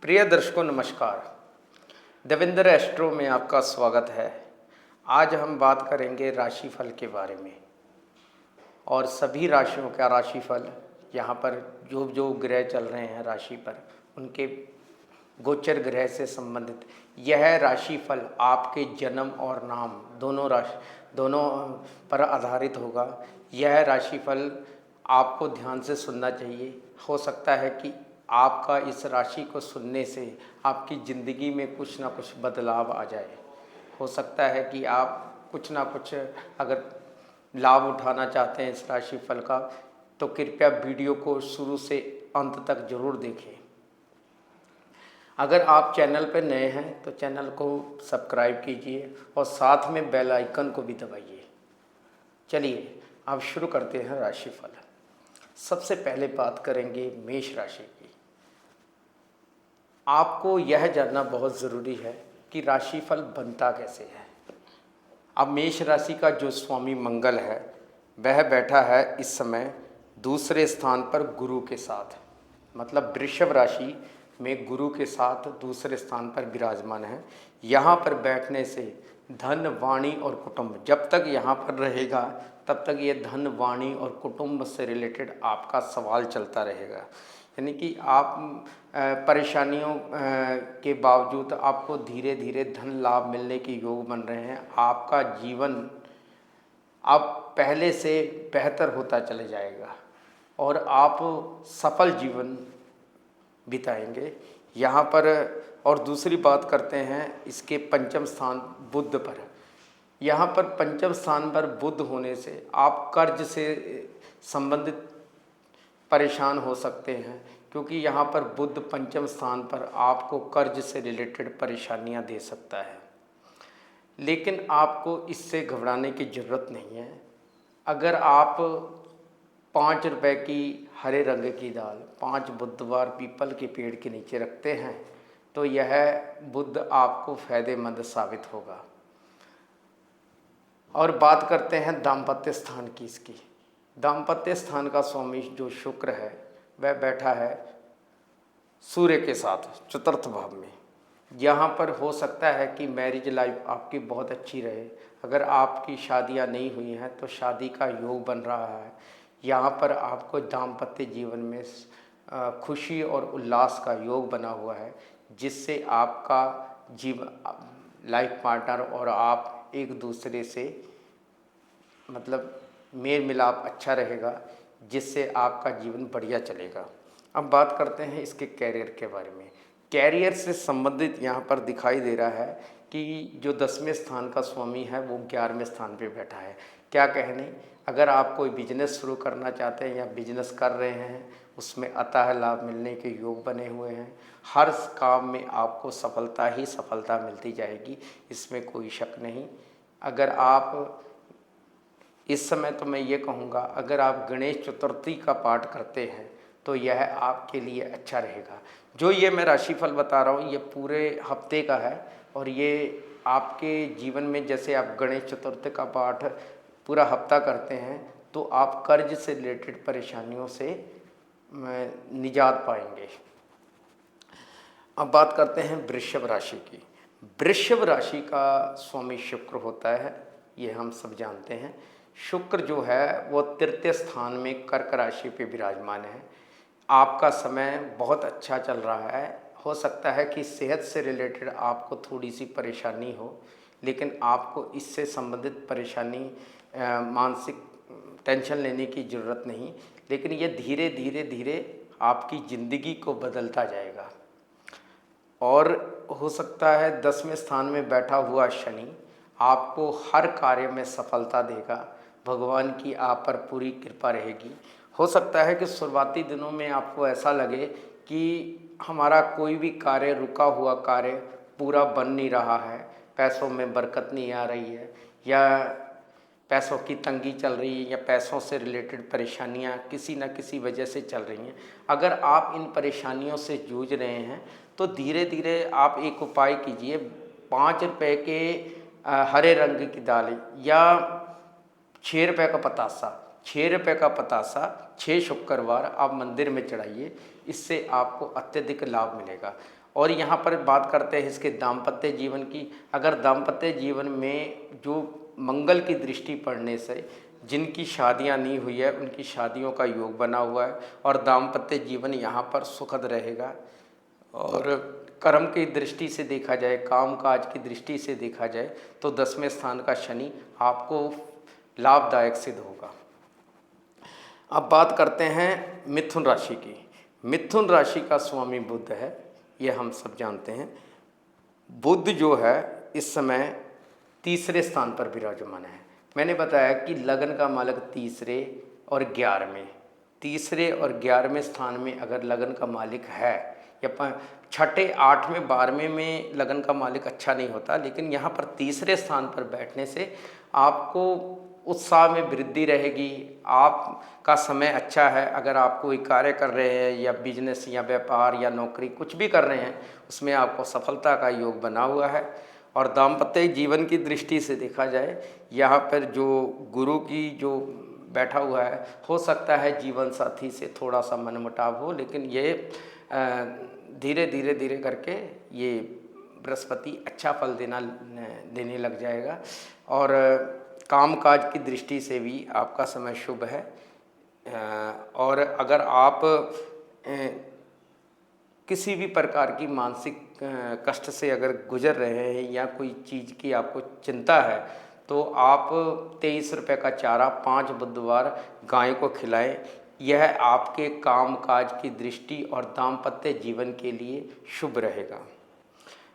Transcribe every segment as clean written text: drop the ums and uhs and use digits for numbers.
प्रिय दर्शकों नमस्कार। देवेंद्र एस्ट्रो में आपका स्वागत है। आज हम बात करेंगे राशिफल के बारे में और सभी राशियों का राशिफल। यहाँ पर जो जो ग्रह चल रहे हैं राशि पर उनके गोचर ग्रह से संबंधित यह राशिफल आपके जन्म और नाम दोनों पर आधारित होगा। यह राशिफल आपको ध्यान से सुनना चाहिए। हो सकता है कि आपका इस राशि को सुनने से आपकी ज़िंदगी में कुछ ना कुछ बदलाव आ जाए। हो सकता है कि आप कुछ ना कुछ अगर लाभ उठाना चाहते हैं इस राशिफल का, तो कृपया वीडियो को शुरू से अंत तक जरूर देखें। अगर आप चैनल पर नए हैं तो चैनल को सब्सक्राइब कीजिए और साथ में बेल आइकन को भी दबाइए। चलिए अब शुरू करते हैं राशिफल। सबसे पहले बात करेंगे मेष राशि की। आपको यह जानना बहुत ज़रूरी है कि राशिफल बनता कैसे है। अब मेष राशि का जो स्वामी मंगल है वह बैठा है इस समय दूसरे स्थान पर गुरु के साथ, मतलब वृषभ राशि में गुरु के साथ दूसरे स्थान पर विराजमान है। यहाँ पर बैठने से धन, वाणी और कुटुंब जब तक यहाँ पर रहेगा तब तक ये धन, वाणी और कुटुंब से रिलेटेड आपका सवाल चलता रहेगा। यानी कि आप परेशानियों के बावजूद आपको धीरे धीरे धन लाभ मिलने के योग बन रहे हैं। आपका जीवन अब पहले से बेहतर होता चले जाएगा और आप सफल जीवन बिताएंगे यहाँ पर। और दूसरी बात करते हैं इसके पंचम स्थान बुध पर। यहाँ पर पंचम स्थान पर बुध होने से आप कर्ज से संबंधित परेशान हो सकते हैं, क्योंकि यहाँ पर बुध पंचम स्थान पर आपको कर्ज से रिलेटेड परेशानियाँ दे सकता है। लेकिन आपको इससे घबराने की ज़रूरत नहीं है। अगर आप 5 रुपए की हरे रंग की दाल 5 बुधवार पीपल के पेड़ के नीचे रखते हैं तो यह बुध आपको फ़ायदेमंद साबित होगा। और बात करते हैं दाम्पत्य स्थान की। इसकी दाम्पत्य स्थान का स्वामी जो शुक्र है वह बैठा है सूर्य के साथ चतुर्थ भाव में। यहाँ पर हो सकता है कि मैरिज लाइफ आपकी बहुत अच्छी रहे। अगर आपकी शादियाँ नहीं हुई हैं तो शादी का योग बन रहा है। यहाँ पर आपको दाम्पत्य जीवन में खुशी और उल्लास का योग बना हुआ है, जिससे आपका जीवन लाइफ पार्टनर और आप एक दूसरे से मतलब मेल मिलाप अच्छा रहेगा, जिससे आपका जीवन बढ़िया चलेगा। अब बात करते हैं इसके कैरियर के बारे में। कैरियर से संबंधित यहाँ पर दिखाई दे रहा है कि जो 10वें स्थान का स्वामी है वो 11वें स्थान पे बैठा है। क्या कहने, अगर आप कोई बिजनेस शुरू करना चाहते हैं या बिजनेस कर रहे हैं उसमें अतः लाभ मिलने के योग बने हुए हैं। हर काम में आपको सफलता ही सफलता मिलती जाएगी, इसमें कोई शक नहीं। अगर आप इस समय तो मैं ये कहूँगा, अगर आप गणेश चतुर्थी का पाठ करते हैं तो यह आपके लिए अच्छा रहेगा। जो ये मैं राशिफल बता रहा हूँ ये पूरे हफ्ते का है और ये आपके जीवन में, जैसे आप गणेश चतुर्थी का पाठ पूरा हफ्ता करते हैं तो आप कर्ज से रिलेटेड परेशानियों से निजात पाएंगे। अब बात करते हैं वृषभ राशि की। वृषभ राशि का स्वामी शुक्र होता है, ये हम सब जानते हैं। शुक्र जो है वो तृतीय स्थान में कर्क राशि पे विराजमान है। आपका समय बहुत अच्छा चल रहा है। हो सकता है कि सेहत से रिलेटेड आपको थोड़ी सी परेशानी हो, लेकिन आपको इससे संबंधित परेशानी मानसिक टेंशन लेने की ज़रूरत नहीं। लेकिन ये धीरे धीरे धीरे आपकी ज़िंदगी को बदलता जाएगा। और हो सकता है 10वें स्थान में बैठा हुआ शनि आपको हर कार्य में सफलता देगा। भगवान की आप पर पूरी कृपा रहेगी। हो सकता है कि शुरुआती दिनों में आपको ऐसा लगे कि हमारा कोई भी कार्य, रुका हुआ कार्य पूरा बन नहीं रहा है, पैसों में बरकत नहीं आ रही है, या पैसों की तंगी चल रही है, या पैसों से रिलेटेड परेशानियां किसी न किसी वजह से चल रही हैं। अगर आप इन परेशानियों से जूझ रहे हैं तो धीरे धीरे आप एक उपाय कीजिए। 5 रुपए के हरे रंग की दाल या 6 रुपए का पतासा, 6 रुपए का पतासा 6 शुक्रवार आप मंदिर में चढ़ाइए। इससे आपको अत्यधिक लाभ मिलेगा। और यहाँ पर बात करते हैं इसके दाम्पत्य जीवन की। अगर दाम्पत्य जीवन में जो मंगल की दृष्टि पड़ने से जिनकी शादियां नहीं हुई है उनकी शादियों का योग बना हुआ है और दाम्पत्य जीवन यहाँ पर सुखद रहेगा। और कर्म की दृष्टि से देखा जाए, काम काज की दृष्टि से देखा जाए तो 10वें स्थान का शनि आपको लाभदायक सिद्ध होगा। अब बात करते हैं मिथुन राशि की। मिथुन राशि का स्वामी बुध है, ये हम सब जानते हैं। बुध जो है इस समय तीसरे स्थान पर विराजमान है। मैंने बताया कि लगन का मालिक तीसरे और 11वें, तीसरे और 11वें स्थान में अगर लगन का मालिक है या छठे 8वें 12वें में लगन का मालिक अच्छा नहीं होता, लेकिन यहाँ पर तीसरे स्थान पर बैठने से आपको उत्साह में वृद्धि रहेगी। आपका समय अच्छा है। अगर आप कोई कार्य कर रहे हैं या बिजनेस या व्यापार या नौकरी कुछ भी कर रहे हैं उसमें आपको सफलता का योग बना हुआ है। और दाम्पत्य जीवन की दृष्टि से देखा जाए, यहाँ पर जो गुरु की जो बैठा हुआ है, हो सकता है जीवन साथी से थोड़ा सा मनमुटाव हो, लेकिन ये धीरे धीरे धीरे करके ये बृहस्पति अच्छा फल देने लग जाएगा। और कामकाज की दृष्टि से भी आपका समय शुभ है। और अगर आप किसी भी प्रकार की मानसिक कष्ट से अगर गुजर रहे हैं या कोई चीज़ की आपको चिंता है तो आप 23 रुपये का चारा 5 बुधवार गाय को खिलाएं। यह आपके काम काज की दृष्टि और दाम्पत्य जीवन के लिए शुभ रहेगा।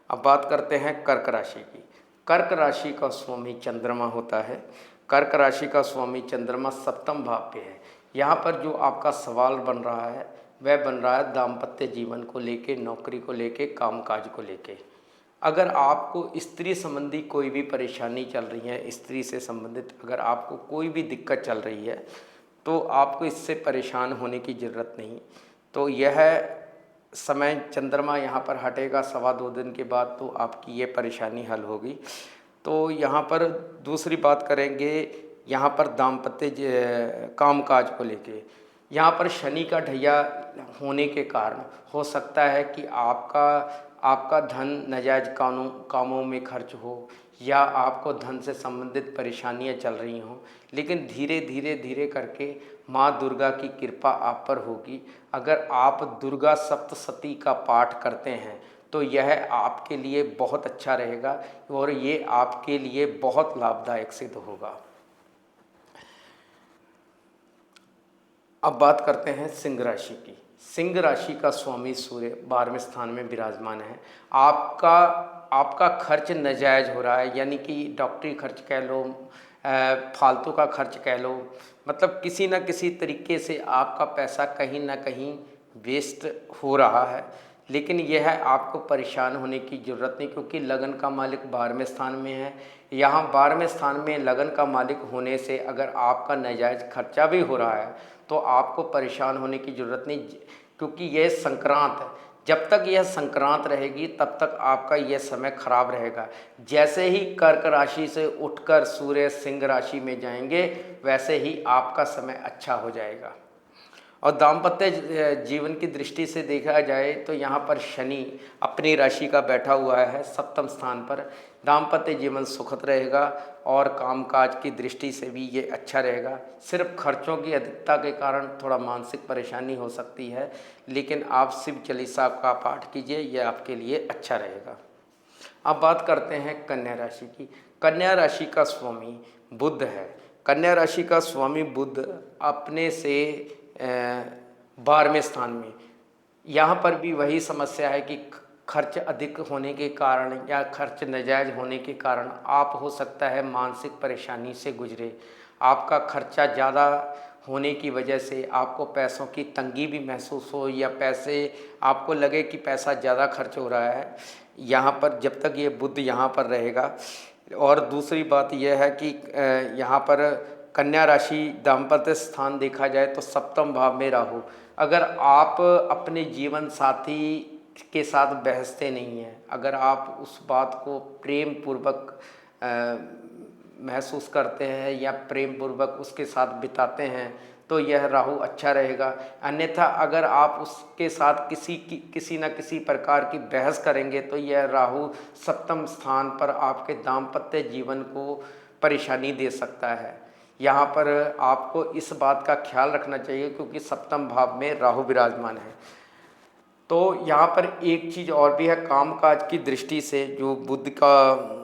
अब बात करते हैं कर्क राशि की। कर्क राशि का स्वामी चंद्रमा होता है। कर्क राशि का स्वामी चंद्रमा 7वें भाव पे है। यहाँ पर जो आपका सवाल बन रहा है वह बन रहा है दाम्पत्य जीवन को लेके, नौकरी को लेके, कामकाज को लेके। अगर आपको स्त्री संबंधी कोई भी परेशानी चल रही है, स्त्री से संबंधित अगर आपको कोई भी दिक्कत चल रही है तो आपको इससे परेशान होने की ज़रूरत नहीं। तो यह समय चंद्रमा यहाँ पर हटेगा 2.25 दिन के बाद, तो आपकी ये परेशानी हल होगी। तो यहाँ पर दूसरी बात करेंगे यहाँ पर दाम्पत्य कामकाज को लेके। यहाँ पर शनि का ढैया होने के कारण हो सकता है कि आपका धन नाजायज कामों में खर्च हो या आपको धन से संबंधित परेशानियाँ चल रही हों, लेकिन धीरे धीरे धीरे करके माँ दुर्गा की कृपा आप पर होगी। अगर आप दुर्गा सप्तशती का पाठ करते हैं तो यह आपके लिए बहुत अच्छा रहेगा और ये आपके लिए बहुत लाभदायक सिद्ध होगा। अब बात करते हैं सिंह राशि की। सिंह राशि का स्वामी सूर्य 12वें स्थान में विराजमान है। आपका खर्च नाजायज हो रहा है, यानी कि डॉक्टरी खर्च कह लो, फालतू का खर्च कह लो, मतलब किसी न किसी तरीके से आपका पैसा कहीं ना कहीं वेस्ट हो रहा है। लेकिन यह आपको परेशान होने की ज़रूरत नहीं, क्योंकि लगन का मालिक 12वें स्थान में है। यहाँ 12वें स्थान में लगन का मालिक होने से अगर आपका नाजायज खर्चा भी हो रहा है तो आपको परेशान होने की ज़रूरत नहीं, क्योंकि यह संक्रांत है। जब तक यह संक्रांत रहेगी तब तक आपका यह समय खराब रहेगा। जैसे ही कर्क राशि से उठकर सूर्य सिंह राशि में जाएंगे वैसे ही आपका समय अच्छा हो जाएगा। और दाम्पत्य जीवन की दृष्टि से देखा जाए तो यहाँ पर शनि अपनी राशि का बैठा हुआ है 7वें स्थान पर। दाम्पत्य जीवन सुखद रहेगा और कामकाज की दृष्टि से भी ये अच्छा रहेगा। सिर्फ खर्चों की अधिकता के कारण थोड़ा मानसिक परेशानी हो सकती है, लेकिन आप शिव चालीसा का पाठ कीजिए, यह आपके लिए अच्छा रहेगा। अब बात करते हैं कन्या राशि की। कन्या राशि का स्वामी बुध है। कन्या राशि का स्वामी बुध अपने से 12वें स्थान में। यहाँ पर भी वही समस्या है कि खर्च अधिक होने के कारण या खर्च नाजायज होने के कारण आप हो सकता है मानसिक परेशानी से गुजरे। आपका खर्चा ज़्यादा होने की वजह से आपको पैसों की तंगी भी महसूस हो या पैसे आपको लगे कि पैसा ज़्यादा खर्च हो रहा है, यहाँ पर जब तक ये बुध यहाँ पर रहेगा। और दूसरी बात यह है कि यहाँ पर कन्या राशि दाम्पत्य स्थान देखा जाए तो 7वें भाव में राहु। अगर आप अपने जीवन साथी के साथ बहसते नहीं हैं, अगर आप उस बात को प्रेम पूर्वक महसूस करते हैं या प्रेम पूर्वक उसके साथ बिताते हैं तो यह राहु अच्छा रहेगा। अन्यथा अगर आप उसके साथ किसी न किसी प्रकार की बहस करेंगे तो यह राहु सप्तम स्थान पर आपके दाम्पत्य जीवन को परेशानी दे सकता है। यहाँ पर आपको इस बात का ख्याल रखना चाहिए क्योंकि सप्तम भाव में राहु विराजमान है। तो यहाँ पर एक चीज़ और भी है, कामकाज की दृष्टि से जो बुध का,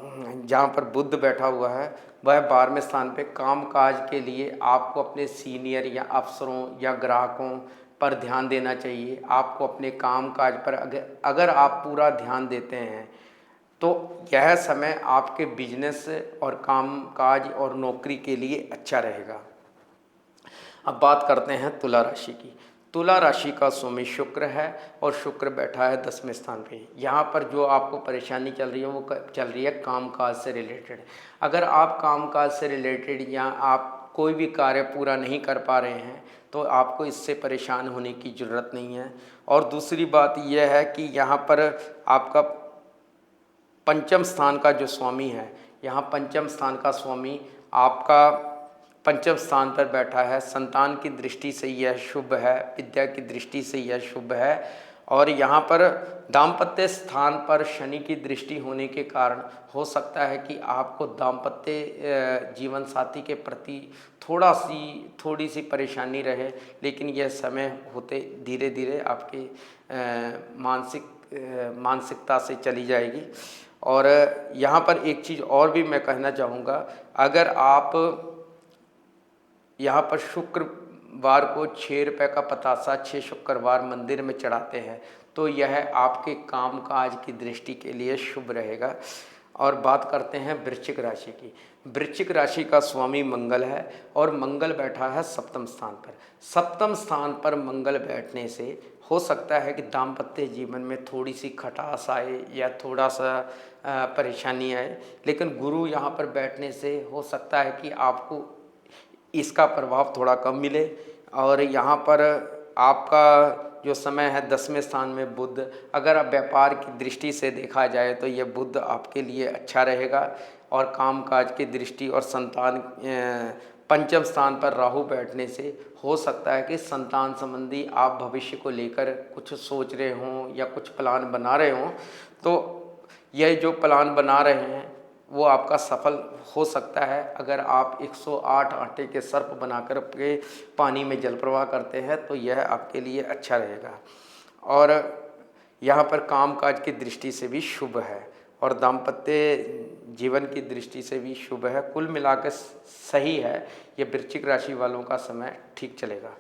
जहाँ पर बुध बैठा हुआ है वह 12वें स्थान पे, कामकाज के लिए आपको अपने सीनियर या अफसरों या ग्राहकों पर ध्यान देना चाहिए। आपको अपने कामकाज पर अगर आप पूरा ध्यान देते हैं तो यह समय आपके बिजनेस और कामकाज और नौकरी के लिए अच्छा रहेगा। अब बात करते हैं तुला राशि की। तुला राशि का स्वामी शुक्र है और शुक्र बैठा है 10वें स्थान पे। यहाँ पर जो आपको परेशानी चल रही है वो चल रही है कामकाज से रिलेटेड। अगर आप कामकाज से रिलेटेड या आप कोई भी कार्य पूरा नहीं कर पा रहे हैं तो आपको इससे परेशान होने की ज़रूरत नहीं है। और दूसरी बात यह है कि यहाँ पर आपका पंचम स्थान का जो स्वामी है, यहाँ पंचम स्थान का स्वामी आपका पंचम स्थान पर बैठा है। संतान की दृष्टि से यह शुभ है, विद्या की दृष्टि से यह शुभ है। और यहाँ पर दाम्पत्य स्थान पर शनि की दृष्टि होने के कारण हो सकता है कि आपको दाम्पत्य जीवन साथी के प्रति थोड़ी सी परेशानी रहे, लेकिन यह समय होते धीरे धीरे आपकी मानसिकता से चली जाएगी। और यहाँ पर एक चीज़ और भी मैं कहना चाहूँगा, अगर आप यहाँ पर शुक्रवार को 6 रुपये का पतासा 6 शुक्रवार मंदिर में चढ़ाते हैं तो यह आपके कामकाज की दृष्टि के लिए शुभ रहेगा। और बात करते हैं वृश्चिक राशि की। वृश्चिक राशि का स्वामी मंगल है और मंगल बैठा है सप्तम स्थान पर। सप्तम स्थान पर मंगल बैठने से हो सकता है कि दाम्पत्य जीवन में थोड़ी सी खटास आए या थोड़ा सा परेशानी आए, लेकिन गुरु यहाँ पर बैठने से हो सकता है कि आपको इसका प्रभाव थोड़ा कम मिले। और यहाँ पर आपका जो समय है 10वें स्थान में बुध, अगर आप व्यापार की दृष्टि से देखा जाए तो ये बुध आपके लिए अच्छा रहेगा। और कामकाज की दृष्टि और संतान, पंचम स्थान पर राहु बैठने से हो सकता है कि संतान संबंधी आप भविष्य को लेकर कुछ सोच रहे हों या कुछ प्लान बना रहे हों, तो यह जो प्लान बना रहे हैं वो आपका सफल हो सकता है। अगर आप 108 आटे के सर्प बनाकर के पानी में जल प्रवाह करते हैं तो यह आपके लिए अच्छा रहेगा। और यहाँ पर कामकाज की दृष्टि से भी शुभ है और दाम्पत्य जीवन की दृष्टि से भी शुभ है। कुल मिलाकर सही है, ये वृश्चिक राशि वालों का समय ठीक चलेगा।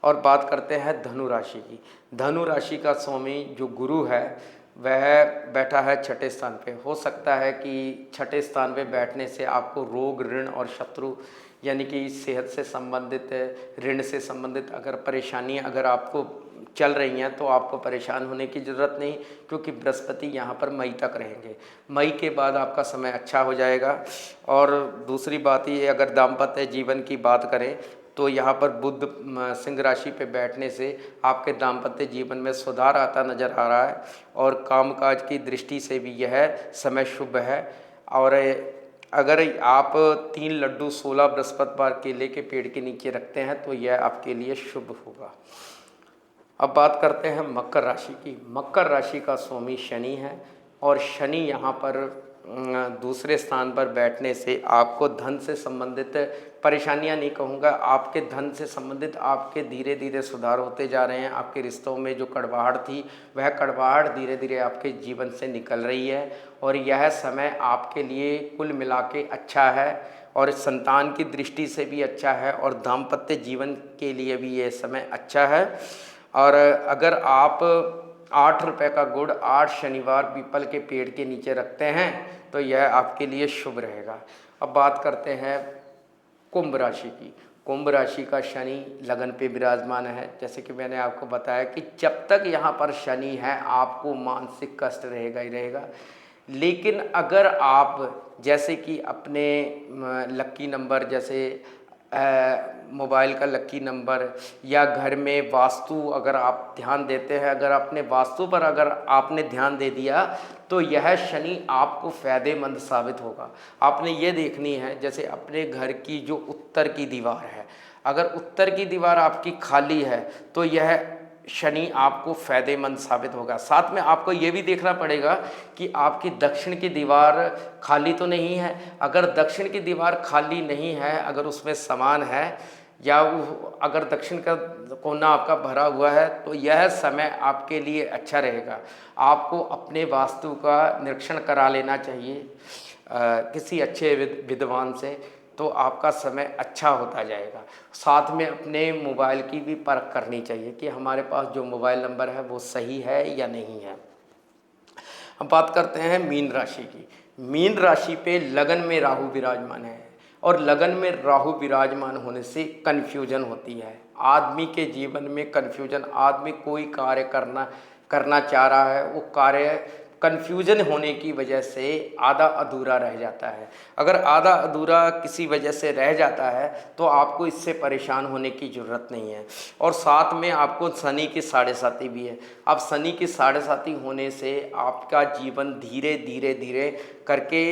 और बात करते हैं धनु राशि की। धनु राशि का स्वामी जो गुरु है वह बैठा है 6ठे स्थान पे। हो सकता है कि 6ठे स्थान पे बैठने से आपको रोग, ऋण और शत्रु यानी कि सेहत से संबंधित, ऋण से संबंधित अगर परेशानियां अगर आपको चल रही हैं तो आपको परेशान होने की ज़रूरत नहीं, क्योंकि बृहस्पति यहाँ पर मई तक रहेंगे। मई के बाद आपका समय अच्छा हो जाएगा। और दूसरी बात ये, अगर दाम्पत्य जीवन की बात करें तो यहाँ पर बुध सिंह राशि पे बैठने से आपके दाम्पत्य जीवन में सुधार आता नज़र आ रहा है और कामकाज की दृष्टि से भी यह समय शुभ है। और अगर आप 3 लड्डू 16 बृहस्पतिवार केले के पेड़ के नीचे रखते हैं तो यह आपके लिए शुभ होगा। अब बात करते हैं मकर राशि की। मकर राशि का स्वामी शनि है और शनि यहाँ पर दूसरे स्थान पर बैठने से आपको धन से संबंधित परेशानियां नहीं कहूँगा, आपके धन से संबंधित आपके धीरे धीरे सुधार होते जा रहे हैं। आपके रिश्तों में जो कड़वाहट थी वह कड़वाहट धीरे धीरे आपके जीवन से निकल रही है और यह समय आपके लिए कुल मिला के अच्छा है और संतान की दृष्टि से भी अच्छा है और दाम्पत्य जीवन के लिए भी यह समय अच्छा है। और अगर आप 8 रुपये का गुड़ 8 शनिवार पीपल के पेड़ के नीचे रखते हैं तो यह आपके लिए शुभ रहेगा। अब बात करते हैं कुंभ राशि की। कुंभ राशि का शनि लगन पे विराजमान है। जैसे कि मैंने आपको बताया कि जब तक यहाँ पर शनि है आपको मानसिक कष्ट रहेगा ही रहेगा, लेकिन अगर आप जैसे कि अपने लक्की नंबर, जैसे मोबाइल का लक्की नंबर या घर में वास्तु अगर आप ध्यान देते हैं, अगर अपने वास्तु पर अगर आपने ध्यान दे दिया तो यह शनि आपको फ़ायदेमंद साबित होगा। आपने ये देखनी है, जैसे अपने घर की जो उत्तर की दीवार है, अगर उत्तर की दीवार आपकी खाली है तो यह शनि आपको फ़ायदेमंद साबित होगा। साथ में आपको ये भी देखना पड़ेगा कि आपकी दक्षिण की दीवार खाली तो नहीं है। अगर दक्षिण की दीवार खाली नहीं है, अगर उसमें सामान है या अगर दक्षिण का कोना आपका भरा हुआ है, तो यह समय आपके लिए अच्छा रहेगा। आपको अपने वास्तु का निरीक्षण करा लेना चाहिए किसी अच्छे विद्वान से, तो आपका समय अच्छा होता जाएगा। साथ में अपने मोबाइल की भी परख करनी चाहिए कि हमारे पास जो मोबाइल नंबर है वो सही है या नहीं है। अब बात करते हैं मीन राशि की। मीन राशि पे लगन में राहु विराजमान है और लगन में राहु विराजमान होने से कन्फ्यूजन होती है। आदमी के जीवन में कन्फ्यूजन, आदमी कोई कार्य करना चाह रहा है, वो कार्य कन्फ्यूजन होने की वजह से आधा अधूरा रह जाता है। अगर आधा अधूरा किसी वजह से रह जाता है तो आपको इससे परेशान होने की ज़रूरत नहीं है। और साथ में आपको शनि की साढ़े साती भी है। अब शनि की साढ़े साती होने से आपका जीवन धीरे धीरे धीरे करके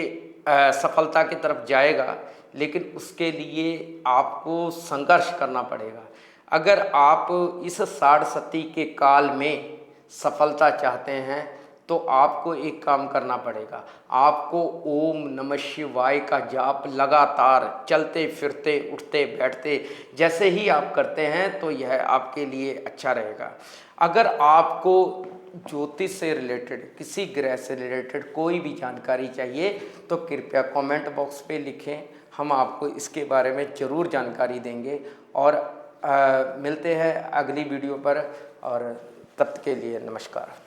सफलता की तरफ जाएगा, लेकिन उसके लिए आपको संघर्ष करना पड़ेगा। अगर आप इस साढ़े साती के काल में सफलता चाहते हैं तो आपको एक काम करना पड़ेगा। आपको ओम नमः शिवाय का जाप लगातार चलते फिरते उठते बैठते जैसे ही आप करते हैं तो यह आपके लिए अच्छा रहेगा। अगर आपको ज्योतिष से रिलेटेड, किसी ग्रह से रिलेटेड कोई भी जानकारी चाहिए तो कृपया कमेंट बॉक्स पे लिखें, हम आपको इसके बारे में ज़रूर जानकारी देंगे। और मिलते हैं अगली वीडियो पर, और तब तक के लिए नमस्कार।